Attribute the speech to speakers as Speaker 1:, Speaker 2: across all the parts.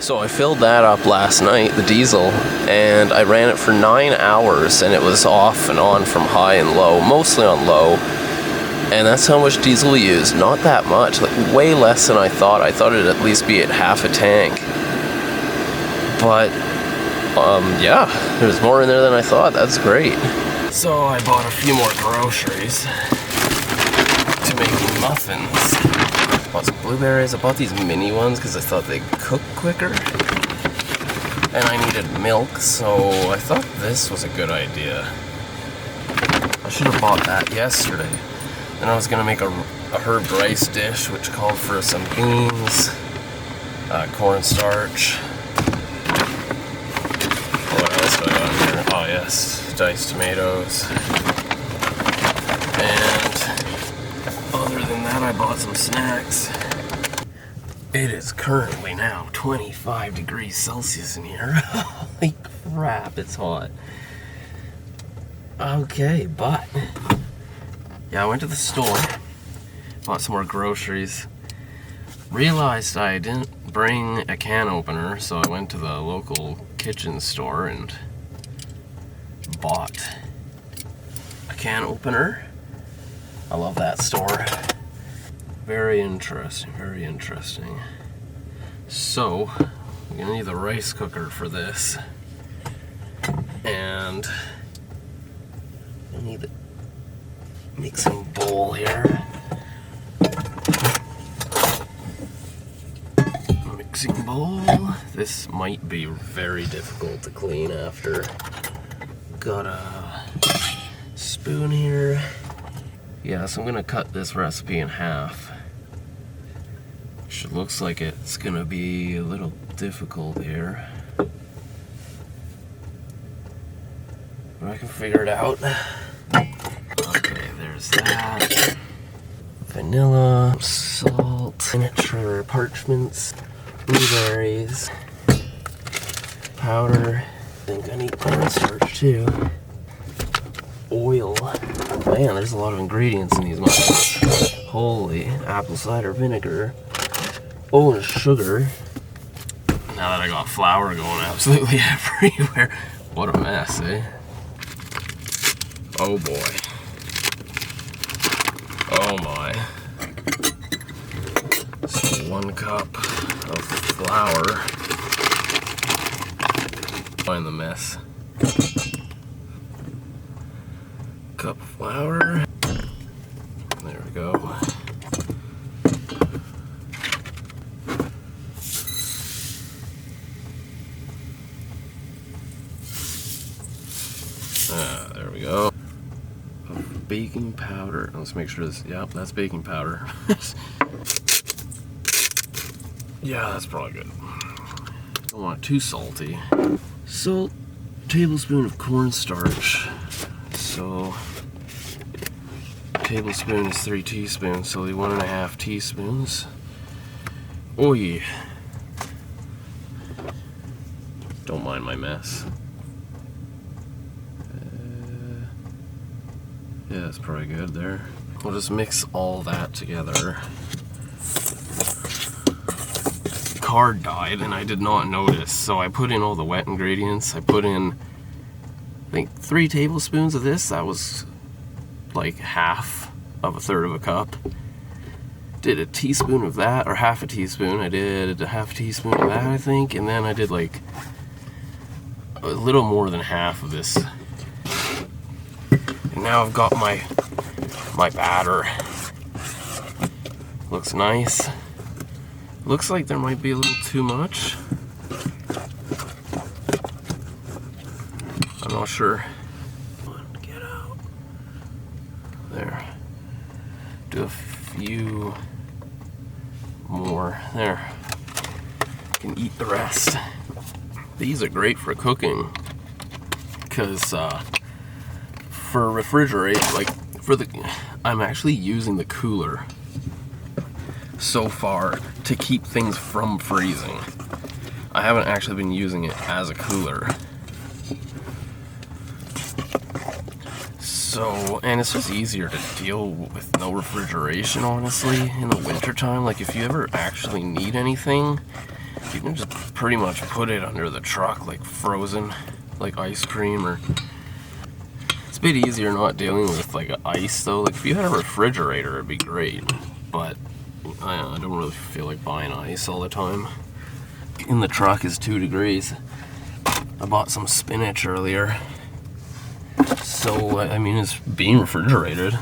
Speaker 1: So I filled that up last night, the diesel, and I ran it for 9 hours, and it was off and on from high and low, mostly on low. And that's how much diesel we used. Not that much, like way less than I thought. I thought it'd at least be at half a tank. But, yeah, there's more in there than I thought. That's great. So I bought a few more groceries to make muffins. Bought some blueberries. I bought these mini ones because I thought they'd cook quicker. And I needed milk, so I thought this was a good idea. I should have bought that yesterday. Then I was going to make a herb rice dish, which called for some beans, cornstarch. What else do I got here? Oh yes, diced tomatoes. And other than that, I bought some snacks. It is currently now 25 degrees Celsius in here. Holy crap, it's hot. Okay, but yeah, I went to the store, bought some more groceries, realized I didn't bring a can opener, so I went to the local kitchen store and bought a can opener. I love that store. Very interesting, very interesting. So, I'm gonna need the rice cooker for this. And I need the mixing bowl here. Mixing bowl. This might be very difficult to clean after. Got a spoon here. Yeah, so I'm gonna cut this recipe in half. Which looks like it's gonna be a little difficult here. But I can figure it out. Okay, there's that. Vanilla, salt, miniature parchments, blueberries, powder. I think I need cornstarch too. Oil. Man, there's a lot of ingredients in these muffins. Holy, apple cider vinegar. Oh, and sugar. Now that I got flour going absolutely everywhere. What a mess, eh? Oh boy. Oh my. So 1 cup of flour. Find the mess. Cup of flour. There we go. There we go. Baking powder. Let's make sure this. Yep, that's baking powder. Yeah, that's probably good. Don't want it too salty. Salt, tablespoon of cornstarch. So, tablespoon is 3 teaspoons, so 1.5 teaspoons. Oh yeah. Don't mind my mess. Yeah, that's probably good there. We'll just mix all that together. The card died and I did not notice, so I put in all the wet ingredients. I put in, I think, 3 tablespoons of this. That was like half of a third of a cup. Did a teaspoon of that, or half a teaspoon. I did a half a teaspoon of that, I think, and then I did like a little more than half of this. And now I've got my batter. Looks nice. Looks like there might be a little too much. I'm not sure. Get out. There. Do a few more. There. Can eat the rest. These are great for cooking because for refrigerate, like I'm actually using the cooler so far to keep things from freezing. I haven't actually been using it as a cooler. So, and it's just easier to deal with no refrigeration, honestly, in the wintertime. Like, if you ever actually need anything, You can just pretty much put it under the truck like frozen, like ice cream, or it's a bit easier not dealing with like ice though. Like if you had a refrigerator, it'd be great, but I don't really feel like buying ice all the time. In the truck is 2 degrees. I bought some spinach earlier, so I mean it's being refrigerated.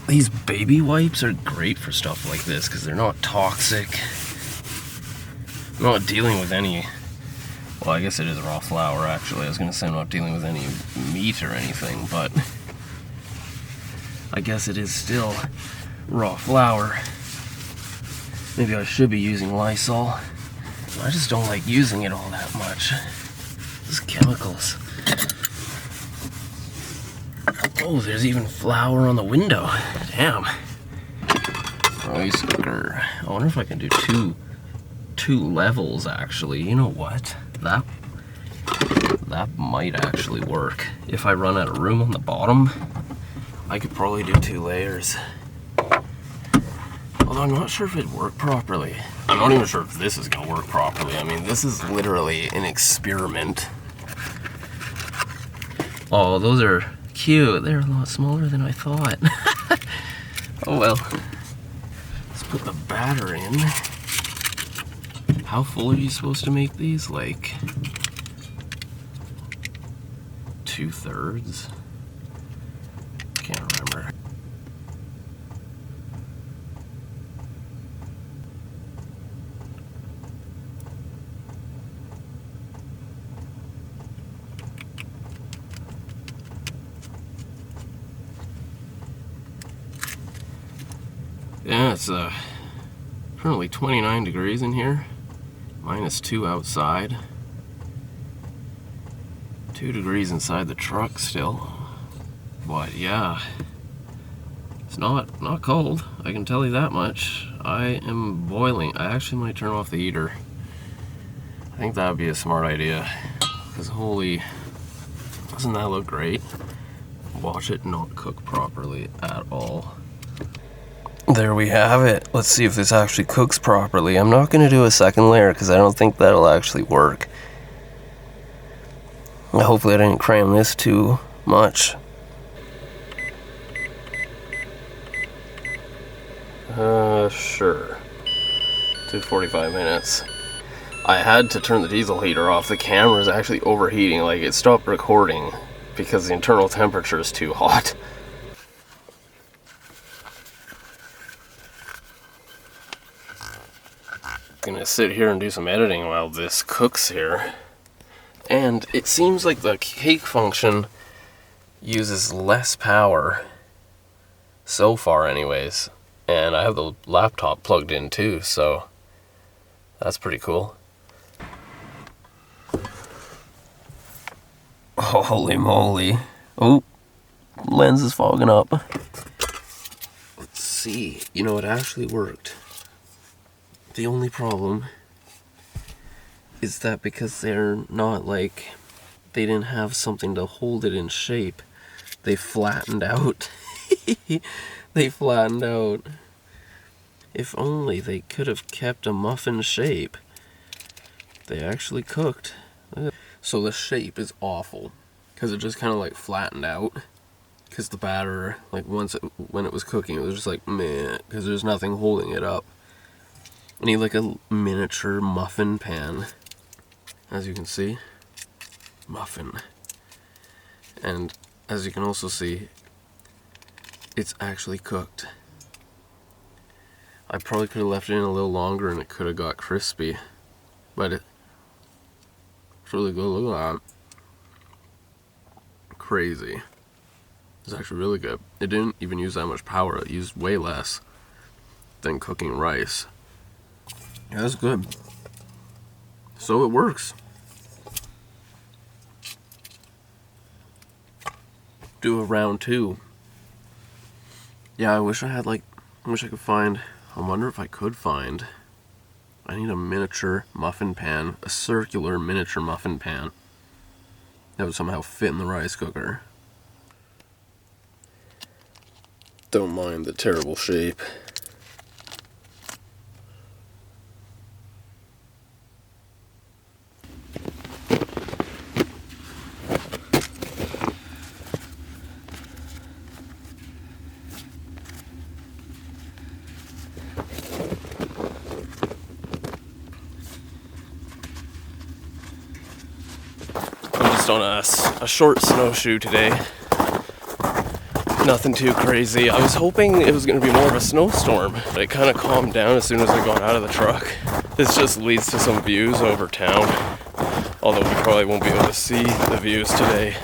Speaker 1: These baby wipes are great for stuff like this because they're not toxic. I'm not dealing with any, well, I guess it is raw flour actually. I was going to say I'm not dealing with any meat or anything, but I guess it is still raw flour. Maybe I should be using Lysol. I just don't like using it all that much. These chemicals. Oh, there's even flour on the window. Damn. Rice cooker. I wonder if I can do two levels actually. You know what? That might actually work. If I run out of room on the bottom, I could probably do 2 layers. Although I'm not sure if it'd work properly. I'm not even sure if this is gonna work properly. I mean, this is literally an experiment. Oh, those are cute. They're a lot smaller than I thought. Oh well. Let's put the batter in. How full are you supposed to make these? Like 2/3? Can't remember. Yeah, it's currently 29 degrees in here. -2 outside. 2 degrees inside the truck still. But yeah, it's not cold. I can tell you that much. I am boiling. I actually might turn off the heater. I think that would be a smart idea. Because holy, doesn't that look great? Watch it not cook properly at all. There we have it. Let's see if this actually cooks properly. I'm not going to do a second layer because I don't think that'll actually work. Hopefully I didn't cram this too much. Sure. 45 minutes. I had to turn the diesel heater off. The camera's actually overheating. Like, it stopped recording because the internal temperature is too hot. Gonna sit here and do some editing while this cooks here. And it seems like the cake function uses less power so far anyways. And I have the laptop plugged in too, so that's pretty cool. Holy moly. Oh, lens is fogging up. Let's see. You know, it actually worked. The only problem is that because they're not like, they didn't have something to hold it in shape, they flattened out. They flattened out. If only they could have kept a muffin shape. They actually cooked. So the shape is awful because it just kind of like flattened out. Because the batter, like when it was cooking, it was just like meh, because there's nothing holding it up. I need like a miniature muffin pan, as you can see. Muffin. And as you can also see, it's actually cooked. I probably could have left it in a little longer and it could have got crispy. But it's really good. Look at that. Crazy. It's actually really good. It didn't even use that much power. It used way less than cooking rice. Yeah, that's good. So it works. Do a round 2. Yeah, I wish I could find, I wonder if I could find, I need a miniature muffin pan, a circular miniature muffin pan that would somehow fit in the rice cooker. Don't mind the terrible shape. just on a short snowshoe today. Nothing too crazy. I was hoping it was going to be more of a snowstorm, but it kind of calmed down as soon as I got out of the truck. This just leads to some views over town, although we probably won't be able to see the views today.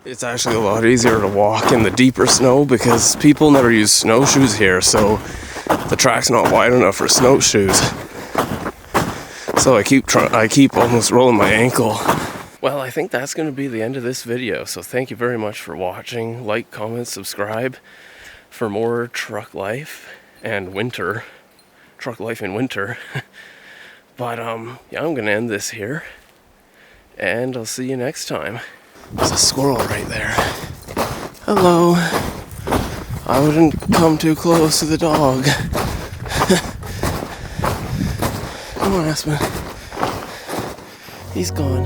Speaker 1: It's actually a lot easier to walk in the deeper snow because people never use snowshoes here, so the track's not wide enough for snowshoes. So I keep almost rolling my ankle. Well, I think that's going to be the end of this video, so thank you very much for watching. Like, comment, subscribe for more truck life and winter. Truck life in winter. But yeah, I'm going to end this here, and I'll see you next time. There's a squirrel right there. Hello. I wouldn't come too close to the dog. Come on, Aspen. He's gone.